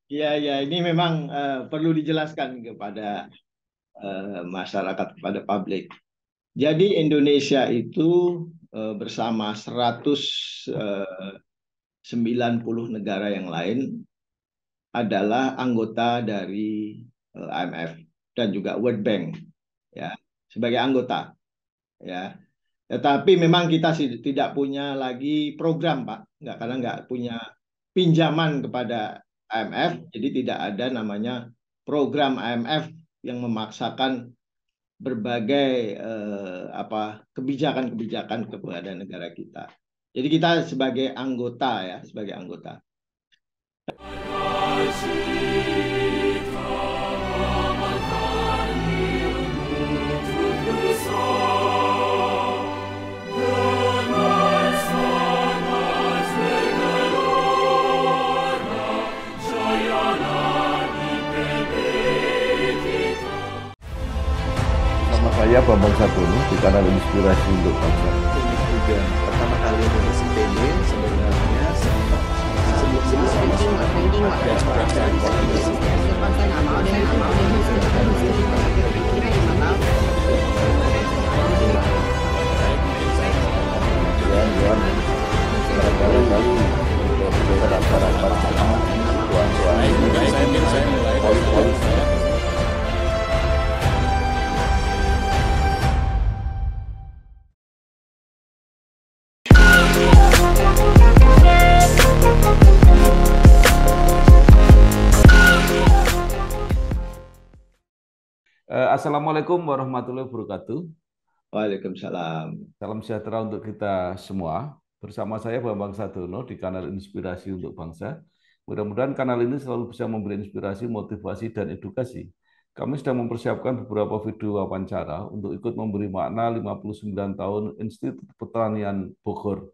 Ya, ya, ini memang perlu dijelaskan kepada masyarakat, kepada publik. Jadi Indonesia itu bersama 190 negara yang lain adalah anggota dari IMF dan juga World Bank, ya, sebagai anggota, ya. Tetapi memang kita tidak punya lagi program, Pak, nggak, karena nggak punya pinjaman kepada IMF, jadi tidak ada namanya program IMF yang memaksakan berbagai kebijakan-kebijakan kepada negara kita. Jadi kita sebagai anggota, ya, sebagai anggota. Nama saya Bambang Satrono di kanal Inspirasi untuk Bangsa. Unik juga. Pertama kali nulis IPB sebenarnya Tuan-tuan, barangkali untuk acara-acara sama tuan-tuan poin-poin. Assalamualaikum warahmatullahi wabarakatuh. Waalaikumsalam. Salam sejahtera untuk kita semua. Bersama saya Bambang Sadono di kanal Inspirasi untuk Bangsa. Mudah-mudahan kanal ini selalu bisa memberi inspirasi, motivasi, dan edukasi. Kami sedang mempersiapkan beberapa video wawancara untuk ikut memberi makna 59 tahun Institut Pertanian Bogor.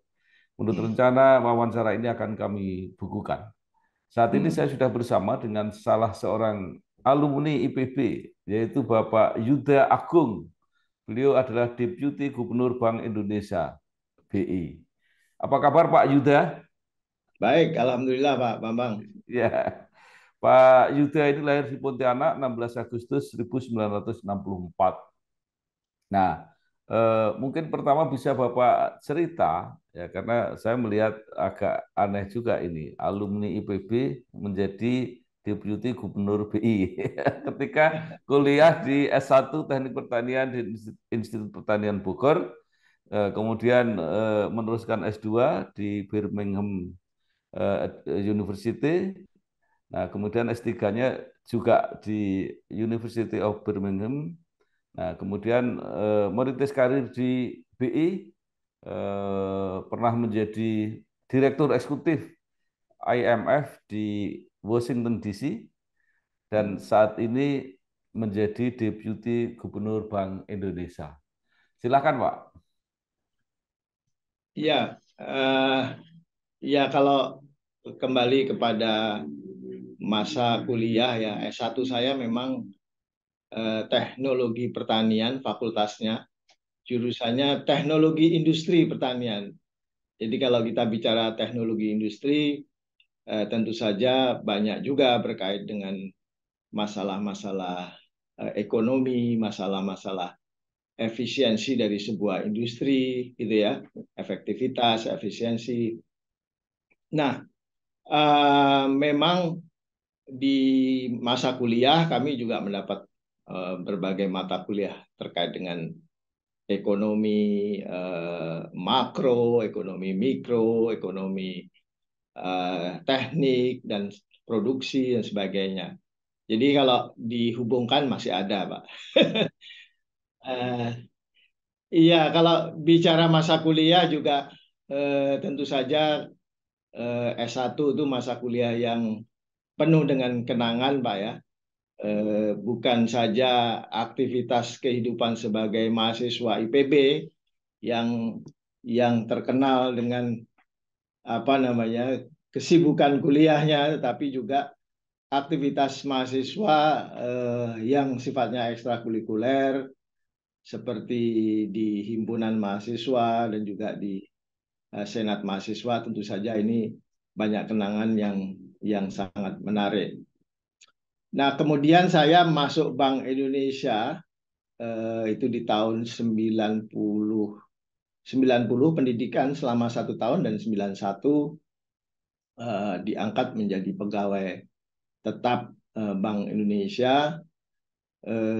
Menurut rencana, wawancara ini akan kami bukukan. Saat ini saya sudah bersama dengan salah seorang alumni IPB, yaitu Bapak Yuda Agung. Beliau adalah Deputi Gubernur Bank Indonesia, BI. Apa kabar Pak Yuda? Baik, alhamdulillah Pak Bambang. Ya, Pak Yuda ini lahir di Pontianak 16 Agustus 1964. Nah, mungkin pertama bisa Bapak cerita, ya, karena saya melihat agak aneh juga ini, alumni IPB menjadi Deputi Gubernur BI. Ketika kuliah di S1 Teknik Pertanian di Institut Pertanian Bogor, kemudian meneruskan S2 di Birmingham University. Nah, kemudian S3-nya juga di University of Birmingham. Nah, kemudian merintis karir di BI, pernah menjadi Direktur Eksekutif IMF di Washington DC, dan saat ini menjadi Deputi Gubernur Bank Indonesia. Silakan, Pak. Ya, ya, kalau kembali kepada masa kuliah, ya, S1 saya memang teknologi pertanian, fakultasnya, jurusannya teknologi industri pertanian. Jadi kalau kita bicara teknologi industri, tentu saja banyak juga berkait dengan masalah-masalah ekonomi, masalah-masalah efisiensi dari sebuah industri, gitu ya, efektivitas, efisiensi. Nah, memang di masa kuliah kami juga mendapat berbagai mata kuliah terkait dengan ekonomi makro, ekonomi mikro, ekonomi teknik dan produksi dan sebagainya. Jadi kalau dihubungkan masih ada, Pak. Eh, iya, kalau bicara masa kuliah juga tentu saja S1 itu masa kuliah yang penuh dengan kenangan, Pak, ya. Bukan saja aktivitas kehidupan sebagai mahasiswa IPB yang terkenal dengan apa namanya kesibukan kuliahnya, tetapi juga aktivitas mahasiswa yang sifatnya ekstrakurikuler seperti di himpunan mahasiswa dan juga di senat mahasiswa. Tentu saja ini banyak kenangan yang yang sangat menarik. Nah, kemudian saya masuk Bank Indonesia itu di tahun 90 pendidikan selama 1 tahun, dan 91 diangkat menjadi pegawai tetap Bank Indonesia.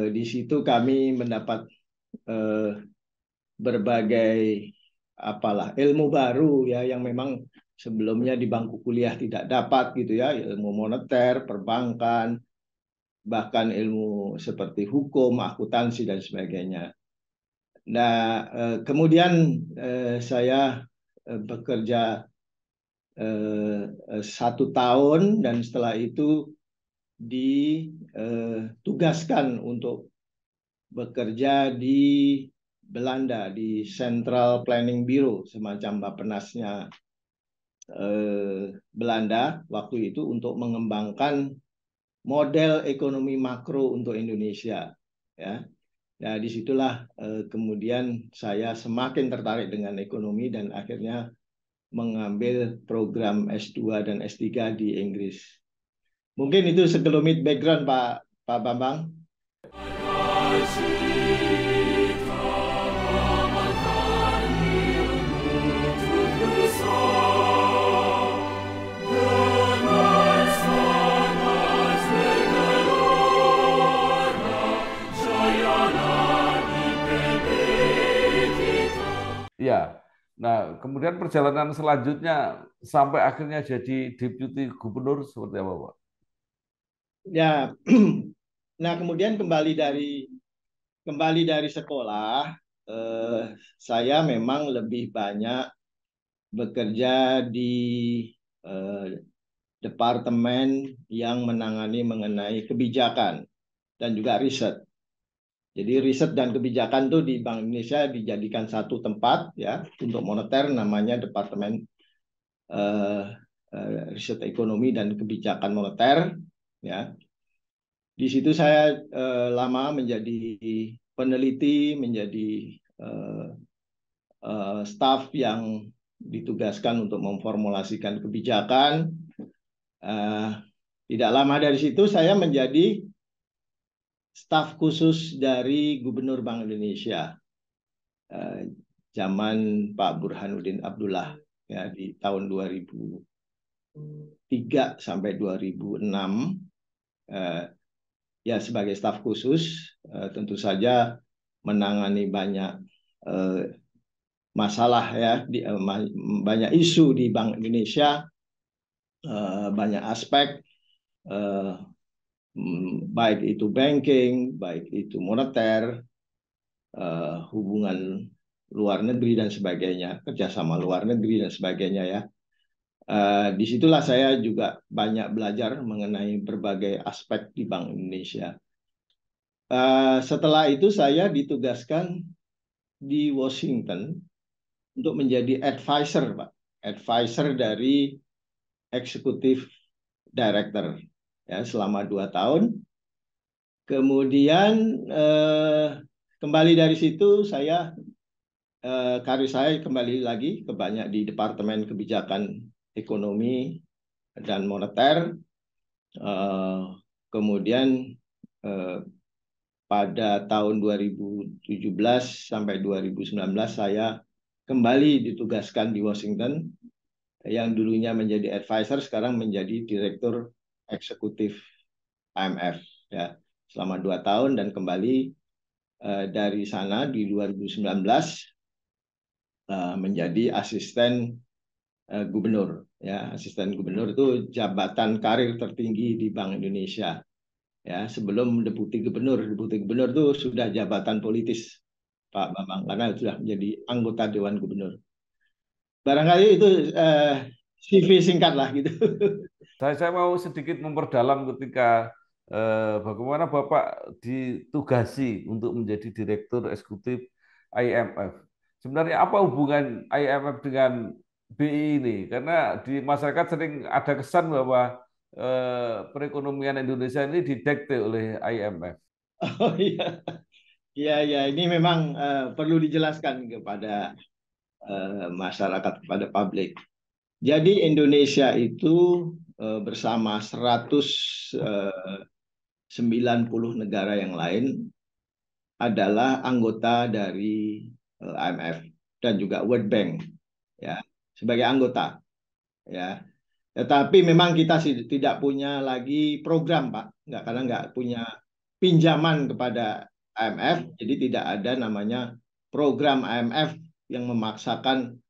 Di situ kami mendapat berbagai ilmu baru ya, yang memang sebelumnya di bangku kuliah tidak dapat gitu ya, ilmu moneter, perbankan, bahkan ilmu seperti hukum, akuntansi dan sebagainya. Nah, kemudian saya bekerja 1 tahun, dan setelah itu ditugaskan untuk bekerja di Belanda, di Central Planning Bureau, semacam Bappenasnya Belanda waktu itu, untuk mengembangkan model ekonomi makro untuk Indonesia. Ya, nah disitulah kemudian saya semakin tertarik dengan ekonomi dan akhirnya mengambil program S2 dan S3 di Inggris. Mungkin itu sekelumit background Pak Bambang. Ya, nah kemudian perjalanan selanjutnya sampai akhirnya jadi Deputi Gubernur seperti apa, Pak? Ya, nah kemudian kembali dari sekolah, saya memang lebih banyak bekerja di departemen yang menangani mengenai kebijakan dan juga riset. Jadi riset dan kebijakan itu di Bank Indonesia dijadikan satu tempat ya, untuk moneter namanya Departemen Riset Ekonomi dan Kebijakan Moneter ya. Di situ saya lama menjadi peneliti, menjadi staf yang ditugaskan untuk memformulasikan kebijakan. Tidak lama dari situ saya menjadi staf khusus dari Gubernur Bank Indonesia zaman Pak Burhanuddin Abdullah ya, di tahun 2003 sampai 2006 ya, sebagai staf khusus. Tentu saja menangani banyak masalah ya, banyak isu di Bank Indonesia, banyak aspek, baik itu banking, baik itu moneter, hubungan luar negeri dan sebagainya, kerjasama luar negeri dan sebagainya ya. Disitulah saya juga banyak belajar mengenai berbagai aspek di Bank Indonesia. Setelah itu saya ditugaskan di Washington untuk menjadi advisor, Pak, advisor dari eksekutif director ya, selama 2 tahun. Kemudian kembali dari situ karir saya kembali lagi banyak di Departemen Kebijakan Ekonomi dan Moneter. Kemudian pada tahun 2017 sampai 2019 saya kembali ditugaskan di Washington, yang dulunya menjadi advisor sekarang menjadi direktur eksekutif IMF ya, selama 2 tahun, dan kembali dari sana di 2019 menjadi asisten gubernur ya. Asisten gubernur itu jabatan karir tertinggi di Bank Indonesia ya, sebelum deputi gubernur. Deputi gubernur itu sudah jabatan politis Pak Bambang, karena sudah menjadi anggota Dewan Gubernur. Barangkali itu CV singkat lah gitu. Saya mau sedikit memperdalam ketika bagaimana Bapak ditugasi untuk menjadi Direktur Eksekutif IMF. Sebenarnya apa hubungan IMF dengan BI ini? Karena di masyarakat sering ada kesan bahwa perekonomian Indonesia ini didikte oleh IMF. Oh iya, iya, ini memang perlu dijelaskan kepada masyarakat, kepada publik. Jadi Indonesia itu bersama 190 negara yang lain adalah anggota dari IMF dan juga World Bank, ya, sebagai anggota, ya. Tetapi memang kita tidak punya lagi program, Pak, karena nggak punya pinjaman kepada IMF, jadi tidak ada namanya program IMF yang memaksakan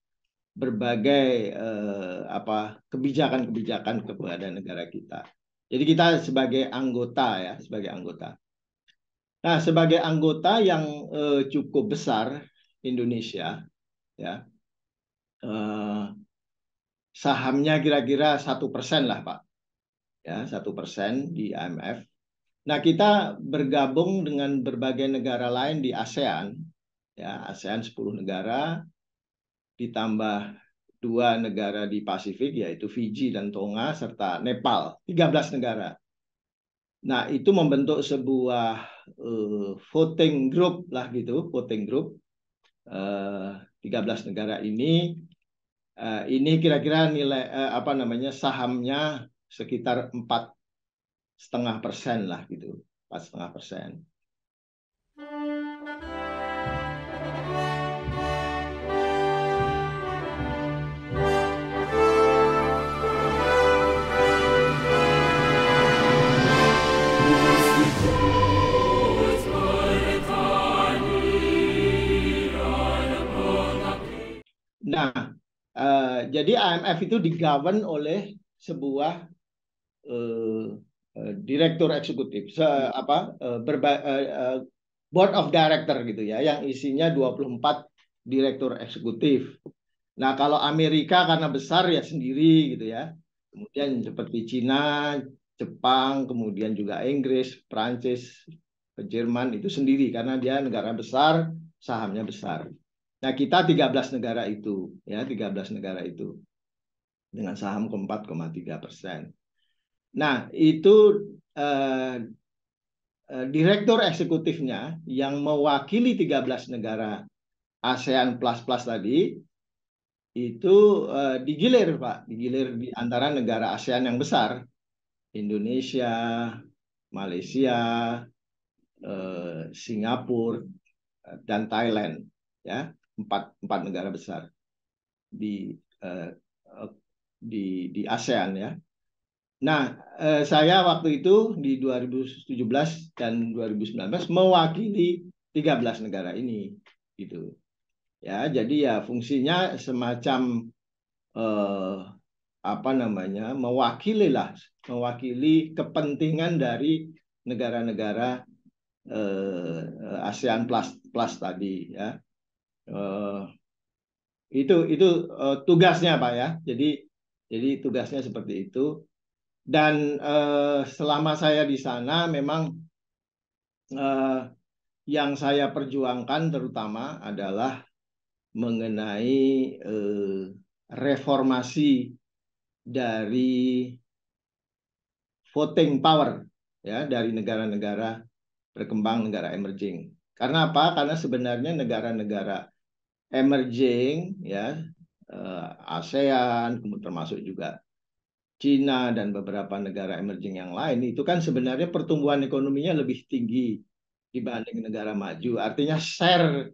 berbagai kebijakan-kebijakan kepada negara kita. Jadi kita sebagai anggota, ya, sebagai anggota. Nah, sebagai anggota yang cukup besar Indonesia, ya, sahamnya kira-kira 1% lah, Pak, ya, 1% di IMF. Nah, kita bergabung dengan berbagai negara lain di ASEAN, ya, ASEAN 10 negara, ditambah 2 negara di Pasifik, yaitu Fiji dan Tonga, serta Nepal, 13 negara. Nah, itu membentuk sebuah voting group lah gitu, voting group. 13 negara ini kira-kira nilai sahamnya sekitar 4,5% lah gitu, 4,5%. Nah, jadi IMF itu digovern oleh sebuah direktur eksekutif, board of director gitu ya, yang isinya 24 direktur eksekutif. Nah, kalau Amerika karena besar ya sendiri gitu ya. Kemudian seperti Cina, Jepang, kemudian juga Inggris, Prancis, Jerman itu sendiri karena dia negara besar, sahamnya besar. Nah, kita 13 negara itu, ya, 13 negara itu dengan saham ke 4,3%. Nah, itu direktur eksekutifnya yang mewakili 13 negara ASEAN Plus tadi itu digilir, Pak, digilir di antara negara ASEAN yang besar, Indonesia, Malaysia, Singapura, dan Thailand, ya, empat negara besar di ASEAN, ya. Nah, saya waktu itu di 2017 dan 2019 mewakili 13 negara ini, gitu. Ya, jadi ya fungsinya semacam mewakili kepentingan dari negara-negara ASEAN Plus tadi, ya. Itu tugasnya, Pak, ya. Jadi tugasnya seperti itu. Dan selama saya di sana memang yang saya perjuangkan terutama adalah mengenai reformasi dari voting power, ya, dari negara-negara berkembang, negara emerging. Karena apa? Karena sebenarnya negara-negara emerging, ya, ASEAN, termasuk juga Cina dan beberapa negara emerging yang lain, itu kan sebenarnya pertumbuhan ekonominya lebih tinggi dibanding negara maju. Artinya share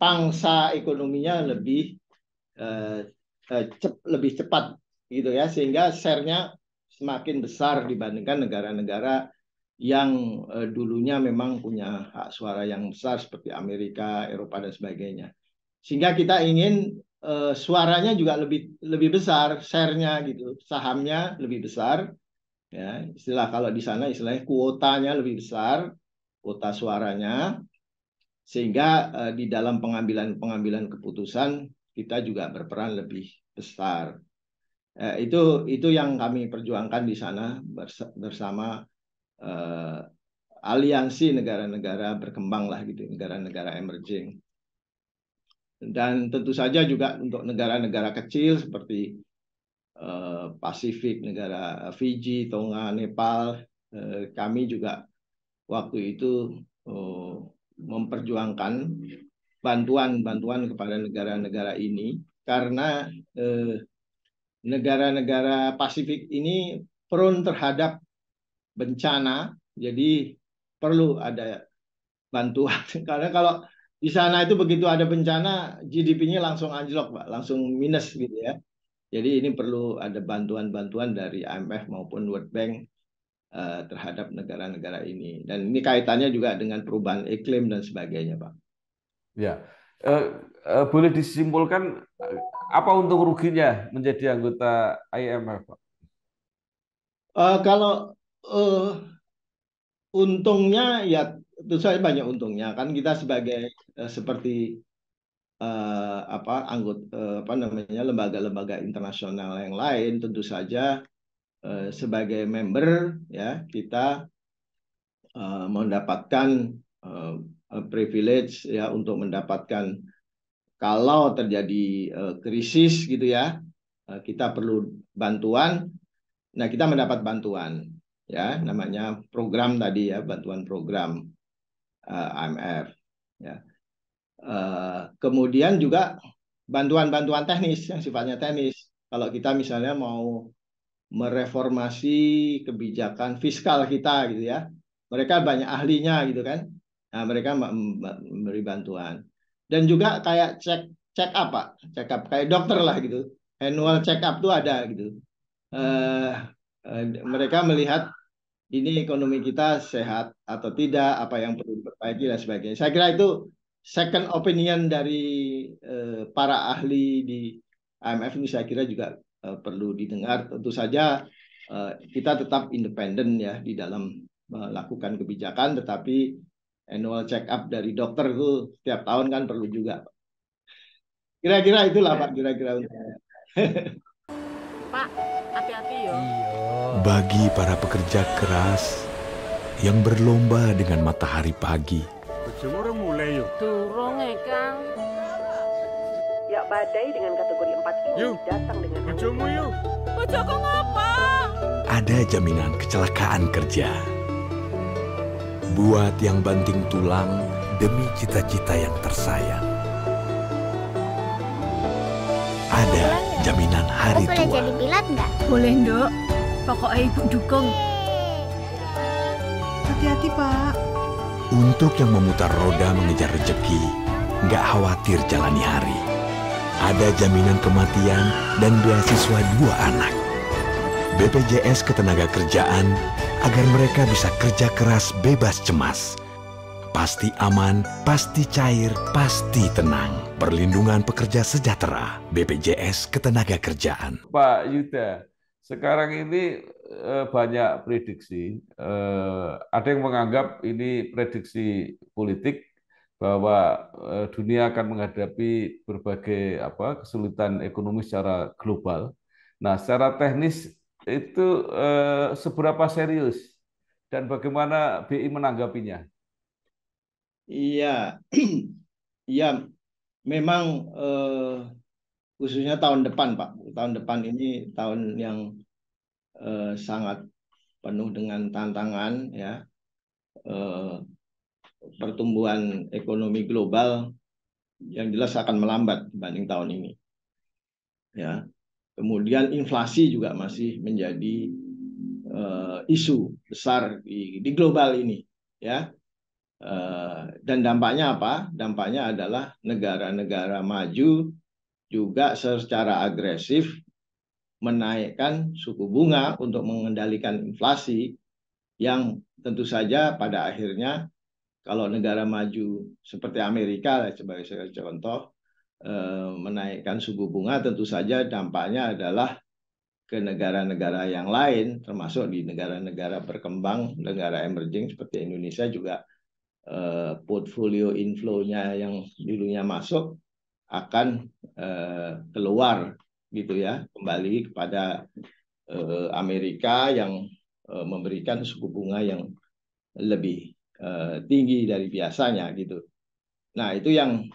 pangsa ekonominya lebih cepat gitu ya, sehingga share-nya semakin besar dibandingkan negara-negara yang dulunya memang punya hak suara yang besar seperti Amerika, Eropa dan sebagainya. Sehingga kita ingin suaranya juga lebih besar, share-nya gitu, sahamnya lebih besar, ya. Kalau di sana istilahnya kuotanya lebih besar, kuota suaranya, sehingga di dalam pengambilan keputusan kita juga berperan lebih besar. Itu yang kami perjuangkan di sana bersama aliansi negara-negara berkembang lah gitu, negara-negara emerging. Dan tentu saja juga untuk negara-negara kecil seperti Pasifik, negara Fiji, Tonga, Nepal, kami juga waktu itu memperjuangkan bantuan kepada negara-negara ini karena negara-negara Pasifik ini prone terhadap bencana, jadi perlu ada bantuan. Karena kalau di sana itu begitu ada bencana, GDP-nya langsung anjlok, Pak, langsung minus gitu ya. Jadi ini perlu ada bantuan-bantuan dari IMF maupun World Bank terhadap negara-negara ini. Dan ini kaitannya juga dengan perubahan iklim dan sebagainya, Pak. Ya, boleh disimpulkan apa untung ruginya menjadi anggota IMF, Pak? Kalau untungnya ya tentu saja banyak untungnya, kan kita sebagai seperti apa namanya, lembaga-lembaga internasional yang lain, tentu saja sebagai member ya kita mendapatkan privilege ya untuk mendapatkan, kalau terjadi krisis gitu ya, kita perlu bantuan. Nah, kita mendapat bantuan ya, namanya program tadi ya, bantuan program IMF ya. Kemudian juga bantuan-bantuan teknis yang sifatnya teknis. Kalau kita misalnya mau mereformasi kebijakan fiskal kita gitu ya, mereka banyak ahlinya gitu kan. Nah, mereka memberi bantuan. Dan juga kayak check up, Pak, check up kayak dokter lah gitu. Annual check up tuh ada gitu. Mereka melihat ini ekonomi kita sehat atau tidak, apa yang perlu diperbaiki dan sebagainya. Saya kira itu second opinion dari para ahli di IMF ini, saya kira juga perlu didengar. Tentu saja kita tetap independen ya di dalam melakukan kebijakan, tetapi annual check up dari dokter itu setiap tahun kan perlu juga. Kira-kira itulah, Pak, kira-kira. Pak, hati-hati yo. Bagi para pekerja keras yang berlomba dengan matahari pagi, Durung Kang. Ya, badai dengan kategori 4 ini datang dengan angin. Bojoku ngapa? ada jaminan kecelakaan kerja. Buat yang banting tulang demi cita-cita yang tersayang. Ada jaminan hari Boleh tua. jadi pilot nggak? Boleh, Nduk. Pokoknya Ibu dukung. Hati-hati, Pak. Untuk yang memutar roda mengejar rezeki, nggak khawatir jalani hari. Ada jaminan kematian dan beasiswa 2 anak. BPJS Ketenagakerjaan agar mereka bisa kerja keras bebas cemas. Pasti aman, pasti cair, pasti tenang. Perlindungan pekerja sejahtera. BPJS Ketenagakerjaan. Pak Yuda, sekarang ini banyak prediksi. Ada yang menganggap ini prediksi politik bahwa dunia akan menghadapi berbagai kesulitan ekonomi secara global. Nah, secara teknis itu seberapa serius dan bagaimana BI menanggapinya? Iya, iya, memang khususnya tahun depan, Pak. Tahun depan ini tahun yang sangat penuh dengan tantangan, ya. Pertumbuhan ekonomi global yang jelas akan melambat dibanding tahun ini, ya. Kemudian inflasi juga masih menjadi isu besar di global ini, ya. Dan dampaknya apa? Dampaknya adalah negara-negara maju juga secara agresif menaikkan suku bunga untuk mengendalikan inflasi, yang tentu saja pada akhirnya kalau negara maju seperti Amerika sebagai contoh menaikkan suku bunga, tentu saja dampaknya adalah ke negara-negara yang lain, termasuk di negara-negara berkembang, negara emerging seperti Indonesia juga portfolio inflow-nya yang dulunya masuk akan keluar gitu ya, kembali kepada Amerika yang memberikan suku bunga yang lebih tinggi dari biasanya gitu. Nah, itu yang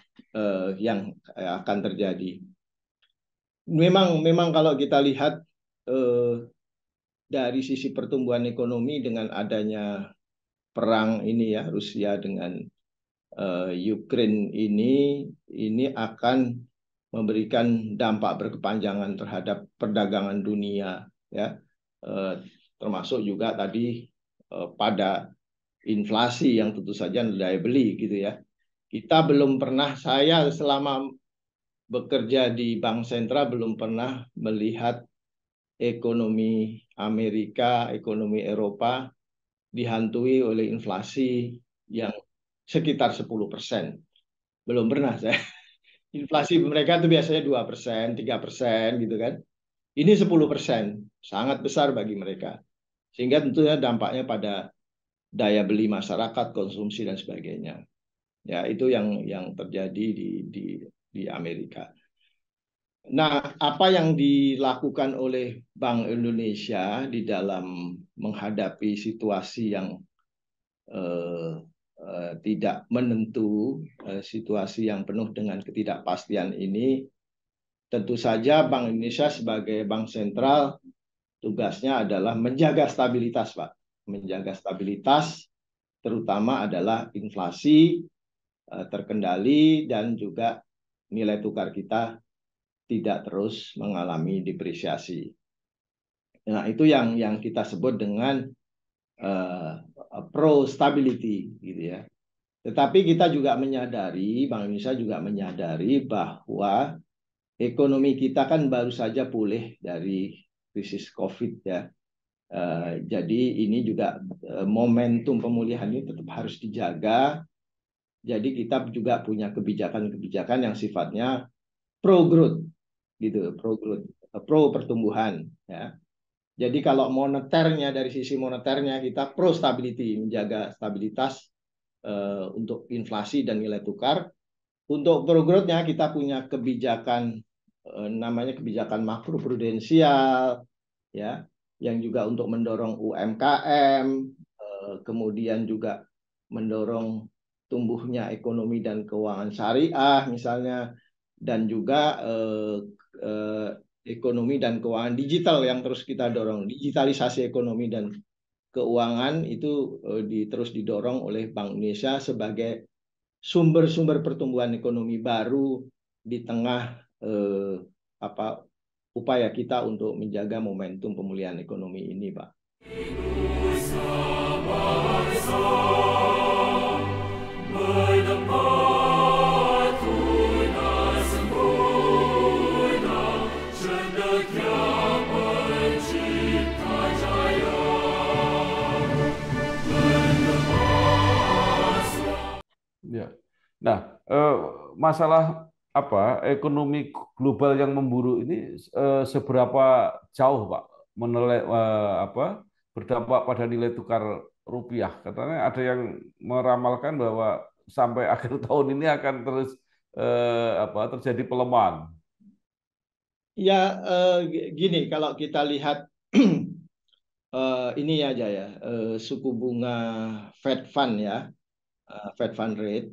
akan terjadi. Memang kalau kita lihat dari sisi pertumbuhan ekonomi dengan adanya perang ini ya, Rusia dengan Ukraine ini akan memberikan dampak berkepanjangan terhadap perdagangan dunia, ya. termasuk juga tadi pada inflasi yang tentu saja daya beli gitu ya. Kita belum pernah, saya selama bekerja di Bank Sentral belum pernah melihat ekonomi Amerika, ekonomi Eropa dihantui oleh inflasi yang sekitar 10%. Belum pernah saya. Inflasi mereka itu biasanya 2%, 3% gitu kan. Ini 10%, sangat besar bagi mereka. Sehingga tentunya dampaknya pada daya beli masyarakat, konsumsi dan sebagainya. Ya, itu yang terjadi di Amerika. Nah, apa yang dilakukan oleh Bank Indonesia di dalam menghadapi situasi yang tidak menentu, situasi yang penuh dengan ketidakpastian ini, tentu saja Bank Indonesia sebagai bank sentral tugasnya adalah menjaga stabilitas, Pak. Menjaga stabilitas, terutama adalah inflasi terkendali dan juga nilai tukar kita tidak terus mengalami depresiasi. Nah, itu yang kita sebut dengan pro stability gitu ya. Tetapi kita juga menyadari, Bank Indonesia juga menyadari bahwa ekonomi kita kan baru saja pulih dari krisis COVID ya. Jadi ini juga momentum pemulihan ini tetap harus dijaga. Jadi kita juga punya kebijakan-kebijakan yang sifatnya pro growth gitu, pro pertumbuhan ya. Jadi kalau moneternya, dari sisi moneternya kita pro stability, menjaga stabilitas untuk inflasi dan nilai tukar. Untuk pro growth-nya kita punya kebijakan namanya kebijakan makro prudensial ya, yang juga untuk mendorong UMKM, kemudian juga mendorong tumbuhnya ekonomi dan keuangan syariah misalnya, dan juga ekonomi dan keuangan digital yang terus kita dorong. Digitalisasi ekonomi dan keuangan itu terus didorong oleh Bank Indonesia sebagai sumber-sumber pertumbuhan ekonomi baru di tengah upaya kita untuk menjaga momentum pemulihan ekonomi ini, Pak. Ya. Nah, masalah ekonomi global yang memburuk ini seberapa jauh, Pak, berdampak pada nilai tukar rupiah? Katanya ada yang meramalkan bahwa sampai akhir tahun ini akan terus terjadi pelemahan. Ya, gini, kalau kita lihat ini aja ya, suku bunga Fed Fund ya, Fed Fund Rate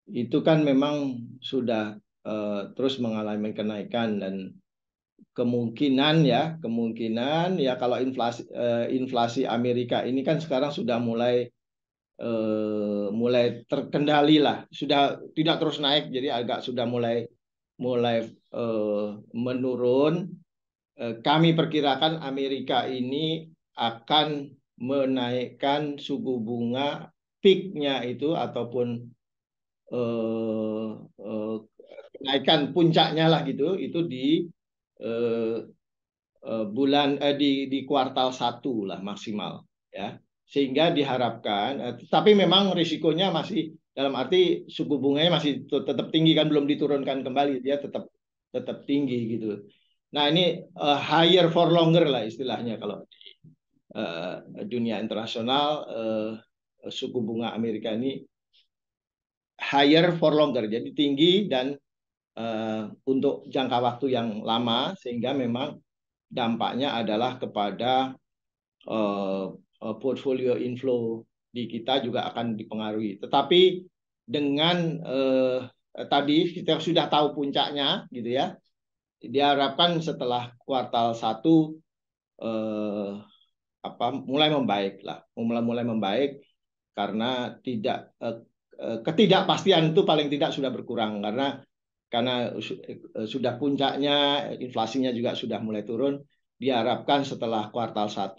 itu kan memang sudah terus mengalami kenaikan, dan kemungkinan ya kalau inflasi Amerika ini kan sekarang sudah mulai terkendali lah, sudah tidak terus naik, jadi agak sudah mulai menurun. Kami perkirakan Amerika ini akan menaikkan suku bunga peak-nya itu ataupun kenaikan puncaknya lah gitu, itu di di kuartal 1 lah maksimal ya, sehingga diharapkan tapi memang risikonya masih, dalam arti suku bunganya masih tetap tinggi kan, belum diturunkan kembali, dia tetap tinggi gitu. Nah, ini higher for longer lah istilahnya kalau di dunia internasional. Suku bunga Amerika ini higher for longer, jadi tinggi dan untuk jangka waktu yang lama, sehingga memang dampaknya adalah kepada portfolio inflow di kita juga akan dipengaruhi. Tetapi dengan tadi kita sudah tahu puncaknya gitu ya, diharapkan setelah kuartal 1 mulai membaik lah, mulai membaik, karena ketidakpastian itu paling tidak sudah berkurang, karena sudah puncaknya, inflasinya juga sudah mulai turun. Diharapkan setelah kuartal 1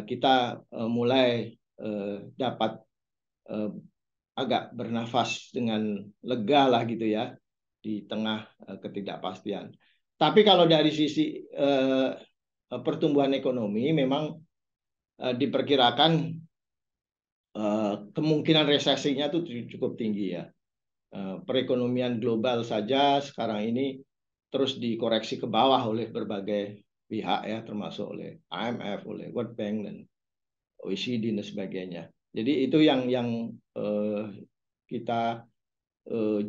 kita mulai dapat agak bernafas dengan lega lah gitu ya di tengah ketidakpastian. Tapi kalau dari sisi pertumbuhan ekonomi memang diperkirakan kemungkinan resesinya itu cukup tinggi ya. Perekonomian global saja sekarang ini terus dikoreksi ke bawah oleh berbagai pihak ya, termasuk oleh IMF, oleh World Bank dan OECD dan sebagainya. Jadi itu yang kita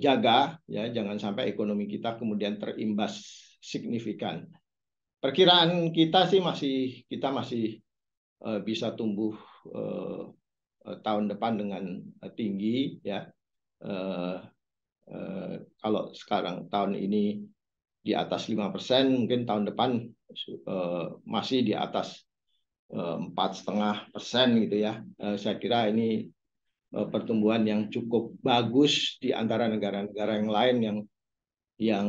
jaga ya, jangan sampai ekonomi kita kemudian terimbas signifikan. Perkiraan kita sih kita masih bisa tumbuh tahun depan dengan tinggi ya. Kalau sekarang tahun ini di atas 5%, mungkin tahun depan masih di atas 4,5% gitu ya. Saya kira ini pertumbuhan yang cukup bagus di antara negara-negara yang lain yang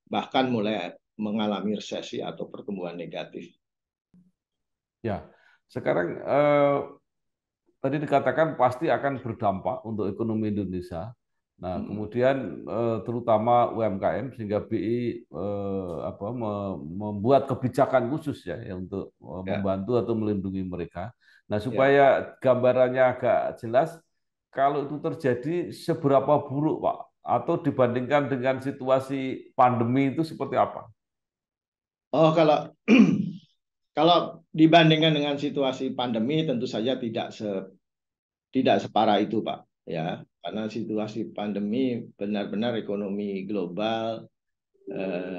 bahkan mulai mengalami resesi atau pertumbuhan negatif. Ya, sekarang tadi dikatakan pasti akan berdampak untuk ekonomi Indonesia. Nah, kemudian terutama UMKM sehingga BI membuat kebijakan khusus ya untuk membantu atau melindungi mereka. Nah, supaya gambarannya agak jelas, kalau itu terjadi seberapa buruk, Pak? Atau dibandingkan dengan situasi pandemi itu seperti apa? Oh, kalau dibandingkan dengan situasi pandemi tentu saja tidak separah itu, Pak. Ya, karena situasi pandemi benar-benar ekonomi global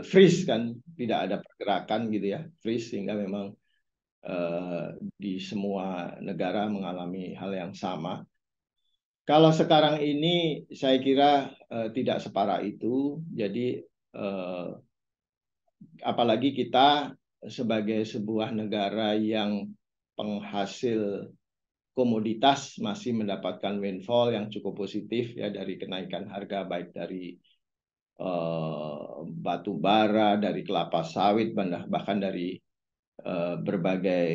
freeze kan, tidak ada pergerakan gitu ya, freeze sehingga memang di semua negara mengalami hal yang sama. Kalau sekarang ini saya kira tidak separah itu. Jadi apalagi kita sebagai sebuah negara yang penghasil komoditas masih mendapatkan windfall yang cukup positif ya dari kenaikan harga baik dari batu bara, dari kelapa sawit, bahkan dari berbagai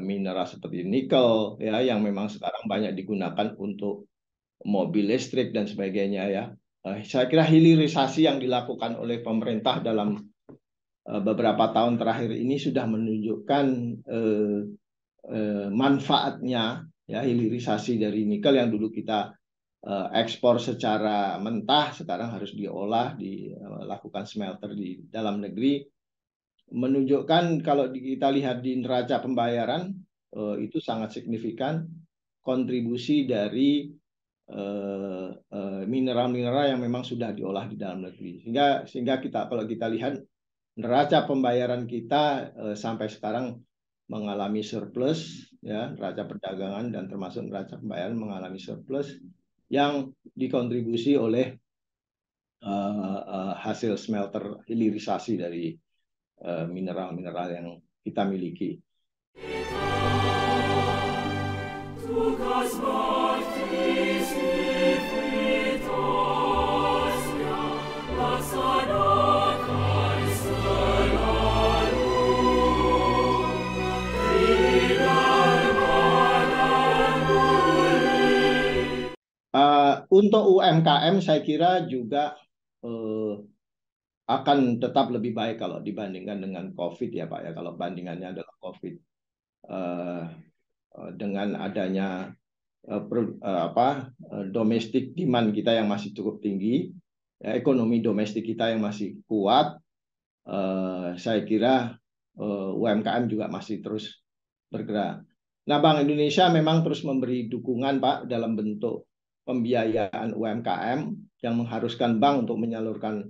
mineral seperti nikel ya yang memang sekarang banyak digunakan untuk mobil listrik dan sebagainya ya. Saya kira hilirisasi yang dilakukan oleh pemerintah dalam beberapa tahun terakhir ini sudah menunjukkan manfaatnya ya, hilirisasi dari nikel yang dulu kita ekspor secara mentah sekarang harus diolah, dilakukan smelter di dalam negeri, menunjukkan kalau kita lihat di neraca pembayaran itu sangat signifikan kontribusi dari mineral-mineral yang memang sudah diolah di dalam negeri, sehingga kalau kita lihat neraca pembayaran kita sampai sekarang mengalami surplus ya, neraca perdagangan dan termasuk neraca pembayaran mengalami surplus yang dikontribusi oleh hasil smelter hilirisasi dari mineral-mineral yang kita miliki. Untuk UMKM saya kira juga akan tetap lebih baik kalau dibandingkan dengan COVID ya Pak ya. Kalau bandingannya adalah COVID, dengan adanya domestic demand kita yang masih cukup tinggi, ya, ekonomi domestik kita yang masih kuat, saya kira UMKM juga masih terus bergerak. Nah, Bank Indonesia memang terus memberi dukungan Pak dalam bentuk pembiayaan UMKM yang mengharuskan bank untuk menyalurkan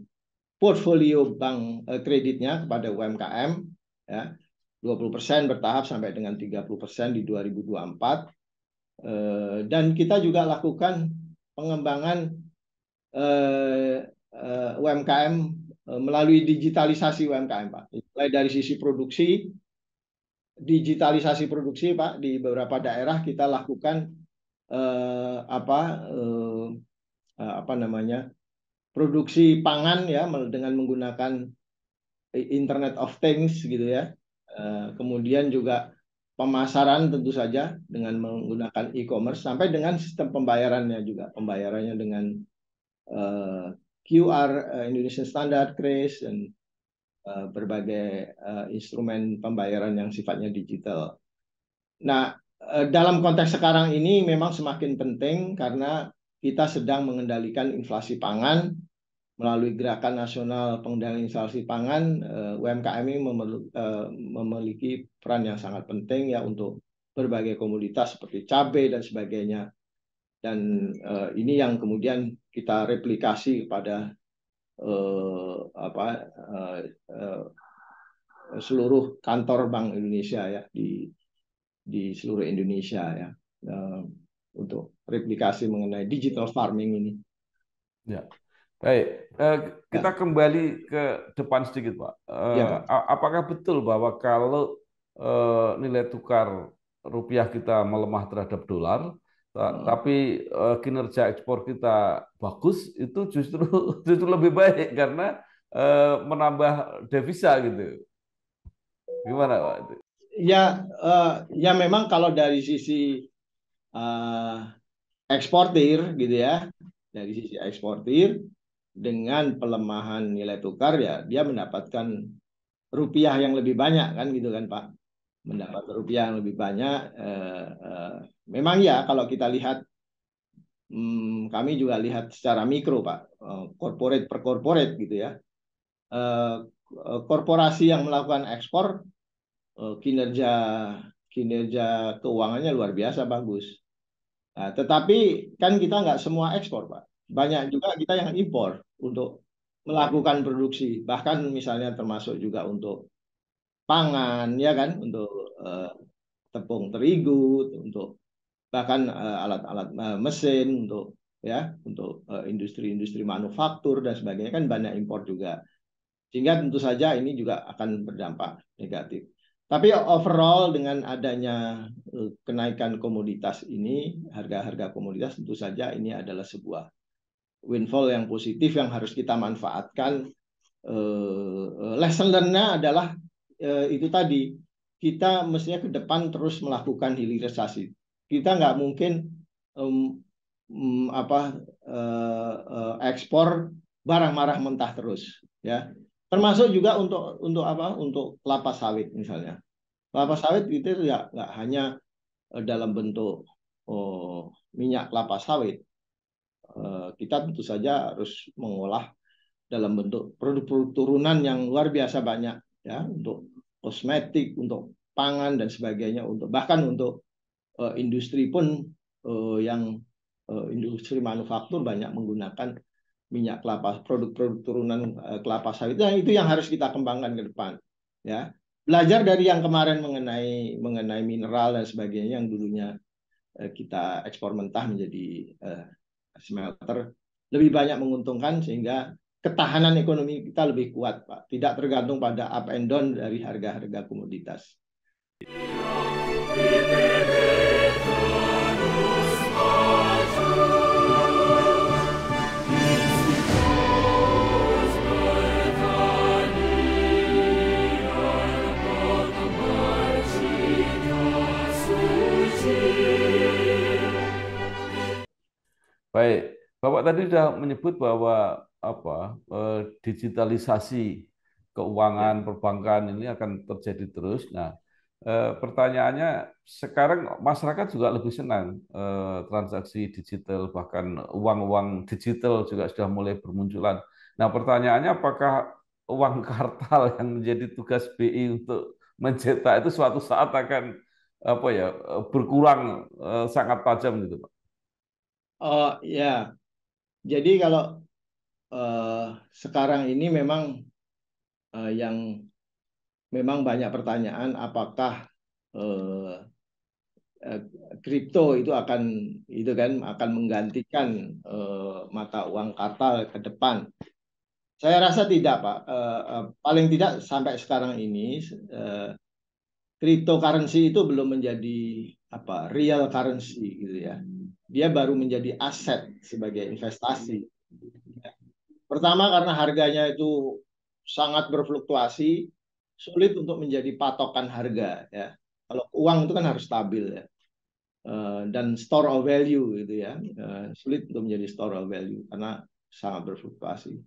portfolio bank kreditnya kepada UMKM ya, 20% bertahap sampai dengan 30% di 2024. Dan kita juga lakukan pengembangan UMKM melalui digitalisasi UMKM Pak. Mulai dari sisi produksi, digitalisasi produksi Pak, di beberapa daerah kita lakukan produksi pangan ya dengan menggunakan Internet of Things gitu ya. Kemudian juga pemasaran tentu saja dengan menggunakan e-commerce sampai dengan sistem pembayarannya juga, pembayarannya dengan QR, Indonesian Standard, KRIS, dan berbagai instrumen pembayaran yang sifatnya digital. Nah, dalam konteks sekarang ini memang semakin penting karena kita sedang mengendalikan inflasi pangan melalui Gerakan Nasional Pengendalian Inflasi Pangan. UMKM ini memiliki peran yang sangat penting ya untuk berbagai komoditas seperti cabai dan sebagainya. Dan ini yang kemudian kita replikasi kepada seluruh kantor Bank Indonesia ya di seluruh Indonesia ya, untuk replikasi mengenai digital farming ini. Ya, baik. Kita kembali ke depan sedikit, Pak. Ya, Pak. Apakah betul bahwa kalau nilai tukar rupiah kita melemah terhadap dolar, tapi kinerja ekspor kita bagus, itu justru lebih baik karena menambah devisa gitu. Gimana, Pak? Ya memang kalau dari sisi eksportir gitu ya, dari sisi eksportir dengan pelemahan nilai tukar ya dia mendapatkan rupiah yang lebih banyak kan gitu kan Pak, mendapat rupiah yang lebih banyak. Memang ya kalau kita lihat, kami juga lihat secara mikro Pak, corporate per corporate gitu ya, korporasi yang melakukan ekspor kinerja keuangannya luar biasa bagus. Nah, tetapi kan kita nggak semua ekspor Pak, banyak juga kita yang impor untuk melakukan produksi, bahkan misalnya termasuk juga untuk pangan ya kan, untuk tepung terigu, untuk bahkan alat-alat mesin untuk industri-industri manufaktur dan sebagainya kan banyak impor juga, sehingga tentu saja ini juga akan berdampak negatif. Tapi overall dengan adanya kenaikan komoditas ini, harga-harga komoditas, tentu saja ini adalah sebuah windfall yang positif yang harus kita manfaatkan. Lesson learn-nya adalah itu tadi, kita mestinya ke depan terus melakukan hilirisasi. Kita nggak mungkin ekspor barang-barang mentah terus, ya. Termasuk juga untuk kelapa sawit misalnya. Kelapa sawit itu ya nggak hanya dalam bentuk minyak kelapa sawit. Kita tentu saja harus mengolah dalam bentuk produk-produk turunan yang luar biasa banyak ya, untuk kosmetik, untuk pangan dan sebagainya, bahkan untuk industri pun yang industri manufaktur banyak menggunakan minyak kelapa, produk-produk turunan kelapa sawit. Nah, itu yang harus kita kembangkan ke depan ya. Belajar dari yang kemarin mengenai mineral dan sebagainya yang dulunya kita ekspor mentah menjadi smelter, lebih banyak menguntungkan sehingga ketahanan ekonomi kita lebih kuat Pak, tidak tergantung pada up and down dari harga-harga komoditas. Baik, Bapak tadi sudah menyebut bahwa digitalisasi keuangan perbankan ini akan terjadi terus. Nah, pertanyaannya sekarang masyarakat juga lebih senang transaksi digital, bahkan uang-uang digital juga sudah mulai bermunculan. Nah, pertanyaannya apakah uang kartal yang menjadi tugas BI untuk mencetak itu suatu saat akan berkurang sangat tajam gitu, Pak? Oh ya, jadi kalau sekarang ini memang yang memang banyak pertanyaan apakah kripto itu akan menggantikan mata uang kartal ke depan. Saya rasa tidak Pak. Paling tidak sampai sekarang ini cryptocurrency itu belum menjadi real currency gitu ya. Dia baru menjadi aset sebagai investasi. Pertama karena harganya itu sangat berfluktuasi, sulit untuk menjadi patokan harga ya. Kalau uang itu kan harus stabil ya. Dan store of value gitu ya. Sulit untuk menjadi store of value karena sangat berfluktuasi.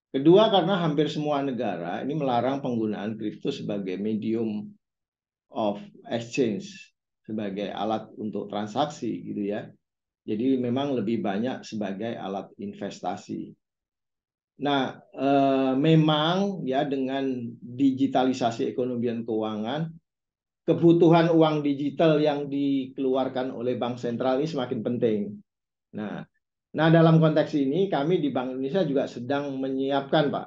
Kedua, karena hampir semua negara ini melarang penggunaan kripto sebagai medium of exchange, sebagai alat untuk transaksi gitu ya. Jadi memang lebih banyak sebagai alat investasi. Nah, memang ya dengan digitalisasi ekonomi dan keuangan, kebutuhan uang digital yang dikeluarkan oleh bank sentral ini semakin penting. Nah, dalam konteks ini kami di Bank Indonesia juga sedang menyiapkan, Pak,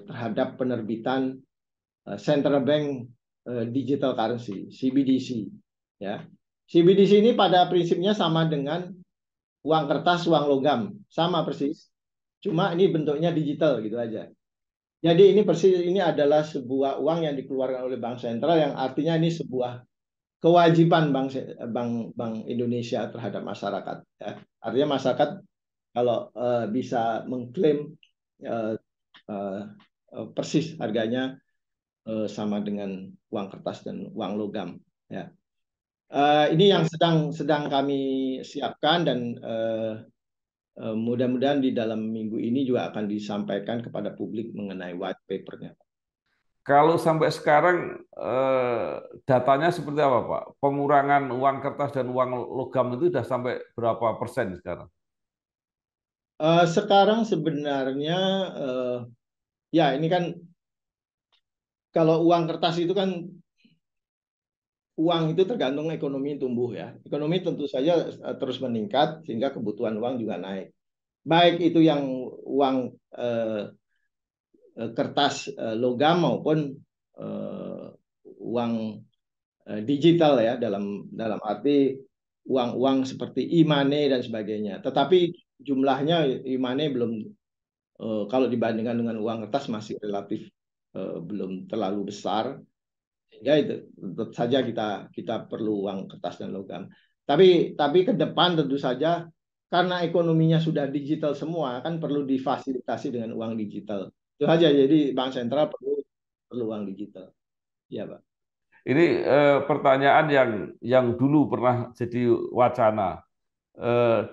terhadap penerbitan Central Bank Digital Currency (CBDC). Ya, CBDC ini pada prinsipnya sama dengan uang kertas, uang logam, sama persis. Cuma ini bentuknya digital gitu aja. Jadi ini persis ini adalah sebuah uang yang dikeluarkan oleh Bank Sentral yang artinya ini sebuah kewajiban Bank Indonesia terhadap masyarakat. Ya. Artinya masyarakat kalau bisa mengklaim persis harganya sama dengan uang kertas dan uang logam. Ya. Ini yang sedang kami siapkan dan mudah-mudahan di dalam minggu ini juga akan disampaikan kepada publik mengenai white paper-nya. Kalau sampai sekarang datanya seperti apa, Pak? Pengurangan uang kertas dan uang logam itu sudah sampai berapa persen sekarang? Sekarang sebenarnya ya ini kan kalau uang kertas itu kan uang itu tergantung ekonomi tumbuh ya. Ekonomi tentu saja terus meningkat sehingga kebutuhan uang juga naik. Baik itu yang uang kertas logam maupun uang digital ya dalam arti uang-uang seperti e-money dan sebagainya. Tetapi jumlahnya e-money belum kalau dibandingkan dengan uang kertas masih relatif belum terlalu besar. Ya itu tentu saja kita perlu uang kertas dan logam. Tapi ke depan tentu saja karena ekonominya sudah digital semua kan perlu difasilitasi dengan uang digital. Itu saja. Jadi bank sentral perlu uang digital. Ya, Pak. Ini pertanyaan yang dulu pernah jadi wacana.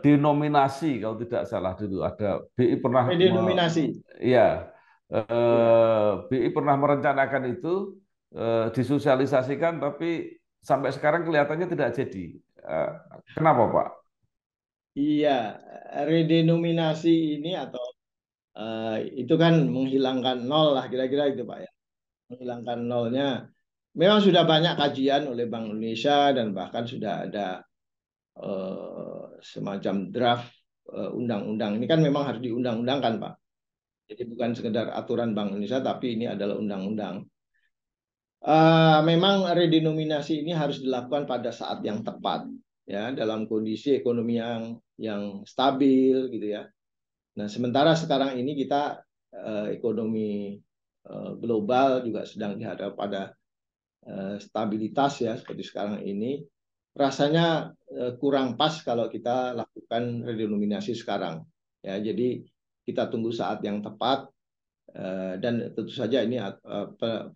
Denominasi kalau tidak salah dulu ada BI pernah denominasi. Iya. BI pernah merencanakan itu disosialisasikan tapi sampai sekarang kelihatannya tidak jadi. Kenapa, Pak? Iya, redenominasi ini atau itu kan menghilangkan nol lah kira-kira itu, Pak ya. Menghilangkan nolnya. Memang sudah banyak kajian oleh Bank Indonesia dan bahkan sudah ada semacam draft undang-undang. Ini kan memang harus diundang-undangkan, Pak. Jadi bukan sekedar aturan Bank Indonesia, tapi ini adalah undang-undang. Memang redenominasi ini harus dilakukan pada saat yang tepat, ya, dalam kondisi ekonomi yang stabil, gitu ya. Nah, sementara sekarang ini kita ekonomi global juga sedang dihadap pada stabilitas ya seperti sekarang ini. Rasanya kurang pas kalau kita lakukan redenominasi sekarang, ya. Jadi kita tunggu saat yang tepat. Dan tentu saja ini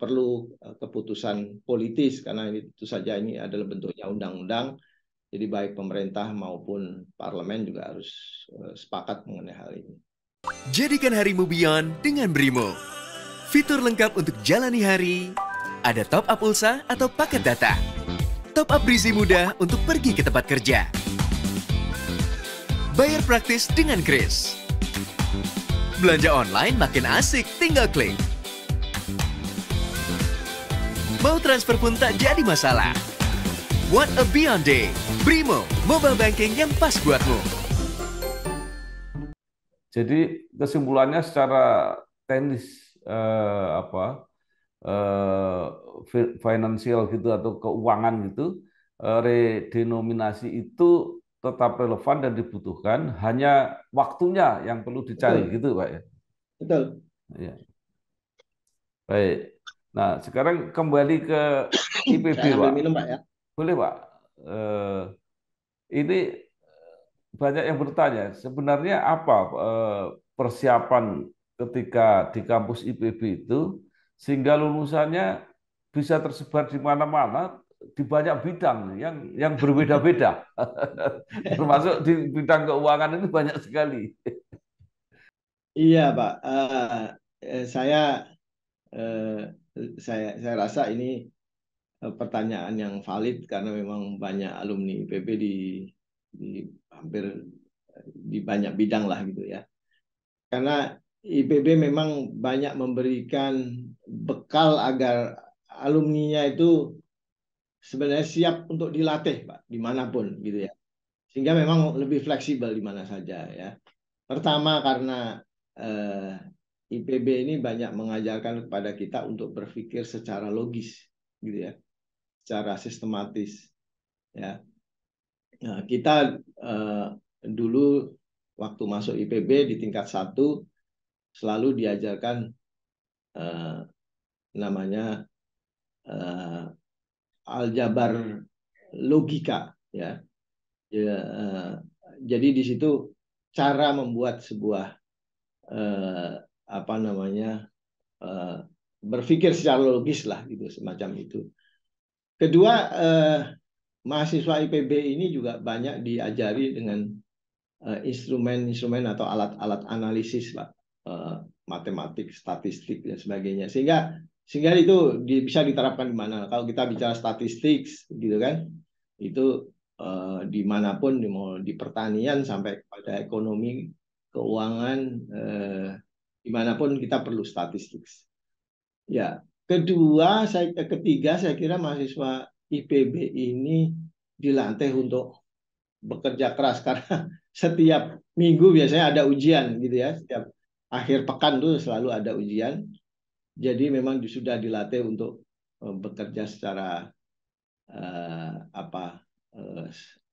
perlu keputusan politis karena ini tentu saja ini adalah bentuknya undang-undang. Jadi baik pemerintah maupun parlemen juga harus sepakat mengenai hal ini. Jadikan harimu Beyond dengan Brimo. Fitur lengkap untuk jalani hari. Ada top up pulsa atau paket data. Top up berisi mudah untuk pergi ke tempat kerja. Bayar praktis dengan Kris. Belanja online makin asik, tinggal klik. Mau transfer pun tak jadi masalah. What a Beyond Day. Brimo, mobile banking yang pas buatmu. Jadi kesimpulannya secara teknis finansial gitu atau keuangan gitu, redenominasi itu tetap relevan dan dibutuhkan, hanya waktunya yang perlu dicari. Betul. Gitu, Pak ya. Betul. Ya. Baik. Nah, sekarang kembali ke IPB, Pak. Minum, Pak ya. Boleh, Pak. Ini banyak yang bertanya, sebenarnya apa persiapan ketika di kampus IPB itu sehingga lulusannya bisa tersebar di mana-mana di banyak bidang yang berbeda-beda. Termasuk di bidang keuangan ini banyak sekali. Iya, Pak. Saya eh, saya rasa ini pertanyaan yang valid karena memang banyak alumni IPB di hampir di banyak bidang lah gitu ya. Karena IPB memang banyak memberikan bekal agar alumninya itu sebenarnya siap untuk dilatih, Pak, dimanapun gitu ya. Sehingga memang lebih fleksibel di mana saja ya. Pertama karena eh, IPB ini banyak mengajarkan kepada kita untuk berpikir secara logis gitu ya, secara sistematis ya. Nah, kita dulu waktu masuk IPB di tingkat 1 selalu diajarkan eh, namanya eh, aljabar logika ya. Ya, jadi di situ cara membuat sebuah apa namanya eh, berpikir secara logis lah gitu semacam itu. Kedua, mahasiswa IPB ini juga banyak diajari dengan instrumen-instrumen atau alat-alat analisis, Pak. Matematik, statistik dan sebagainya. Sehingga itu bisa diterapkan di mana. Kalau kita bicara statistik gitu kan, itu dimanapun, mau di pertanian sampai pada ekonomi, keuangan, dimanapun kita perlu statistik. Ya, ketiga saya kira mahasiswa IPB ini dilatih untuk bekerja keras karena setiap minggu biasanya ada ujian gitu ya, setiap akhir pekan tuh selalu ada ujian. Jadi memang sudah dilatih untuk bekerja secara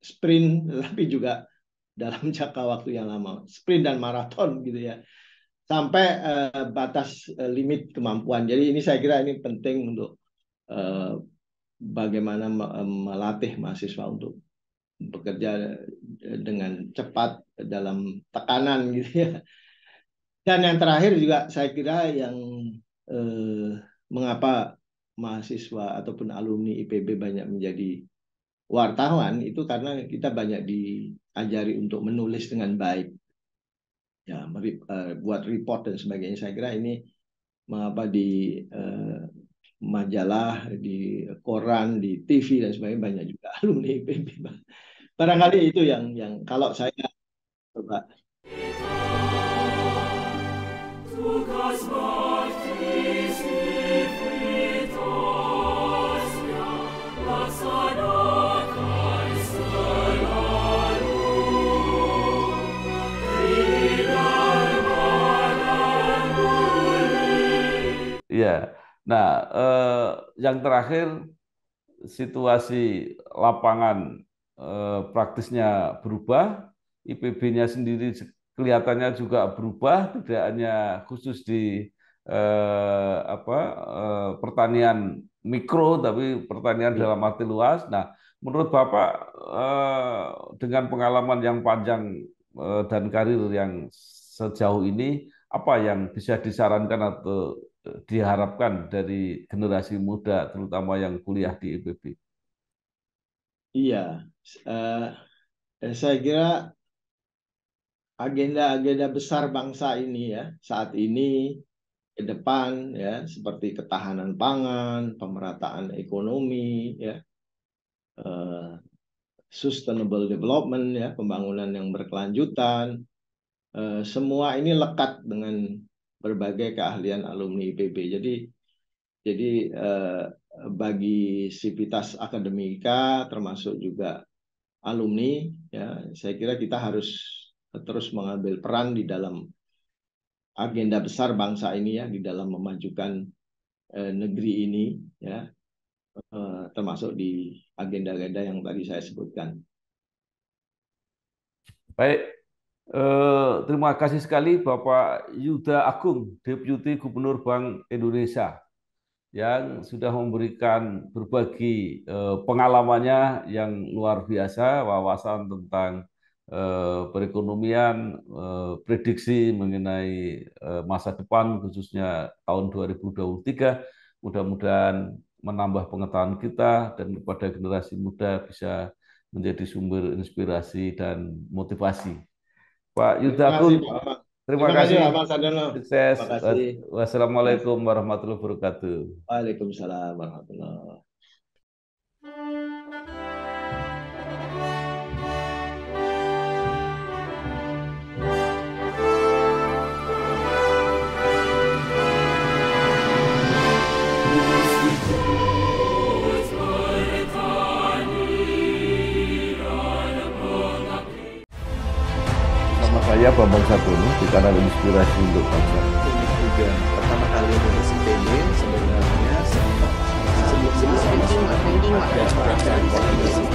sprint, tapi juga dalam jangka waktu yang lama, sprint dan maraton gitu ya, sampai batas limit kemampuan. Jadi ini saya kira ini penting untuk bagaimana melatih mahasiswa untuk bekerja dengan cepat dalam tekanan gitu ya. Dan yang terakhir juga saya kira yang mengapa mahasiswa ataupun alumni IPB banyak menjadi wartawan itu karena kita banyak diajari untuk menulis dengan baik. Ya, buat report dan sebagainya. Saya kira ini mengapa di majalah, di koran, di TV dan sebagainya banyak juga alumni IPB. Barangkali itu yang kalau saya coba. Ya, nah yang terakhir situasi lapangan praktisnya berubah, IPB-nya sendiri kelihatannya juga berubah, tidak hanya khusus di pertanian mikro, tapi pertanian dalam arti luas. Nah, menurut Bapak dengan pengalaman yang panjang dan karir yang sejauh ini, apa yang bisa disarankan atau diharapkan dari generasi muda, terutama yang kuliah di IPB? Iya, saya kira agenda-agenda besar bangsa ini ya saat ini ke depan ya seperti ketahanan pangan, pemerataan ekonomi ya, sustainable development ya, pembangunan yang berkelanjutan, semua ini lekat dengan berbagai keahlian alumni IPB. Jadi bagi sivitas akademika termasuk juga alumni ya, saya kira kita harus terus mengambil peran di dalam agenda besar bangsa ini ya, di dalam memajukan negeri ini ya, termasuk di agenda-agenda yang tadi saya sebutkan. Baik, terima kasih sekali Bapak Yuda Agung, Deputi Gubernur Bank Indonesia, yang sudah memberikan berbagi pengalamannya yang luar biasa, wawasan tentang perekonomian, prediksi mengenai masa depan khususnya tahun 2023. Mudah-mudahan menambah pengetahuan kita dan kepada generasi muda bisa menjadi sumber inspirasi dan motivasi. Pak Yudhakun, terima kasih. Pak Sardono. Sukses. Terima kasih. Wassalamualaikum warahmatullahi wabarakatuh. Waalaikumsalam warahmatullahi wabarakatuh. Saya Bambang Sadono di kanal Inspirasi untuk Bangsa. Ini juga pertama kali menulis IPB sebenarnya sebelum ada